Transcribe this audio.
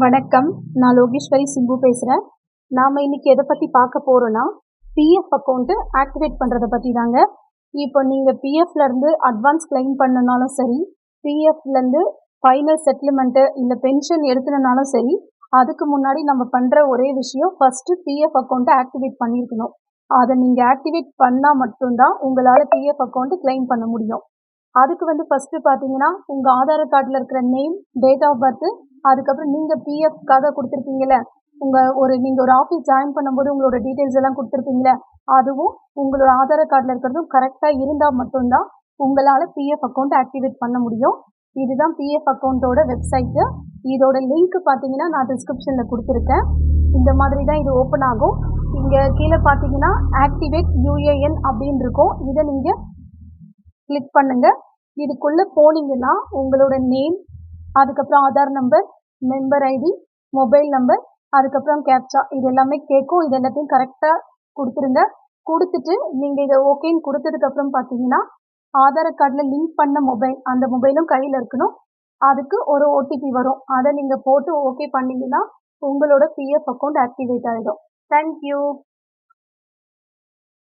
வணக்கம். நான் லோகேஸ்வரி சிம்பு பேசுறேன். நாம இன்னைக்கு எத பத்தி பார்க்க போறோம்னா, பிஎஃப் அக்கவுண்ட் ஆக்டிவேட் பண்றத பத்தி தாங்க. இப்போ நீங்க பிஎஃப்ல இருந்து அட்வான்ஸ் கிளைம் பண்ணனாலும் சரி, பிஎஃப்ல இருந்து ஃபைனல் செட்டில்மெண்ட் இல்ல பென்ஷன் எடுக்கணும்னாலும் சரி, அதுக்கு முன்னாடி நம்ம பண்ற ஒரே விஷயம் ஃபர்ஸ்ட் பிஎஃப் அக்கவுண்ட் ஆக்டிவேட் பண்ணியிருக்கணும். அத நீங்க ஆக்டிவேட் பண்ணா மட்டும் தான் உங்களால பிஎஃப் அக்கவுண்ட் கிளைம் பண்ண முடியும். அதுக்கு ஃபர்ஸ்ட் பார்த்தீங்கன்னா, உங்க ஆதார் கார்டுல இருக்கிற நேம், டேட் ஆஃப் பர்த், அதுக்கப்புறம் நீங்க பிஎஃப்காக குடுத்துருப்பீங்கல்ல, நீங்க ஒரு ஆஃபீஸ் ஜாயின் பண்ணும்போது உங்களோட டீட்டெயில்ஸ் எல்லாம் குடுத்துருப்பீங்கல்ல, அதுவும் உங்களோட ஆதார் கார்டுல இருக்கிறதும் கரெக்ட்டா இருந்தா மட்டும் தான் உங்களால பிஎஃப் அக்கவுண்ட் ஆக்டிவேட் பண்ண முடியும். இதுதான் பிஎஃப் அக்கவுண்டோட வெப்சைட். இதோட லிங்க் பார்த்தீங்கன்னா, நான் டிஸ்கிரிப்ஷன்ல குடுத்துருக்கேன். இந்த மாதிரி தான் இது ஓப்பன் ஆகும். இங்க கீழ பார்த்தீங்கன்னா, ஆக்டிவேட் யுஏஎன் அப்படின்னு இருக்கும். இத நீங்க கிளிக் பண்ணுங்க. இதுக்குள்ள போனீங்கன்னா உங்களோட நேம், அதுக்கப்புறம் Aadhaar number, member ID, mobile number, அதுக்கப்புறம் கேப்சா இது எல்லாமே கேட்கும். இது எல்லாத்தையும் கரெக்டா கொடுத்துருங்க. கொடுத்துட்டு நீங்க இதை ஓகேன்னு கொடுத்ததுக்கு அப்புறம் பார்த்தீங்கன்னா, ஆதார் கார்டில் லிங்க் பண்ண மொபைல், அந்த மொபைலும் கையில் இருக்கணும். அதுக்கு ஒரு ஓடிபி வரும். அதை நீங்க போட்டு ஓகே பண்ணீங்கன்னா உங்களோட பிஎஃப் அக்கௌண்ட் ஆக்டிவேட் ஆயிடும். தேங்க்யூ.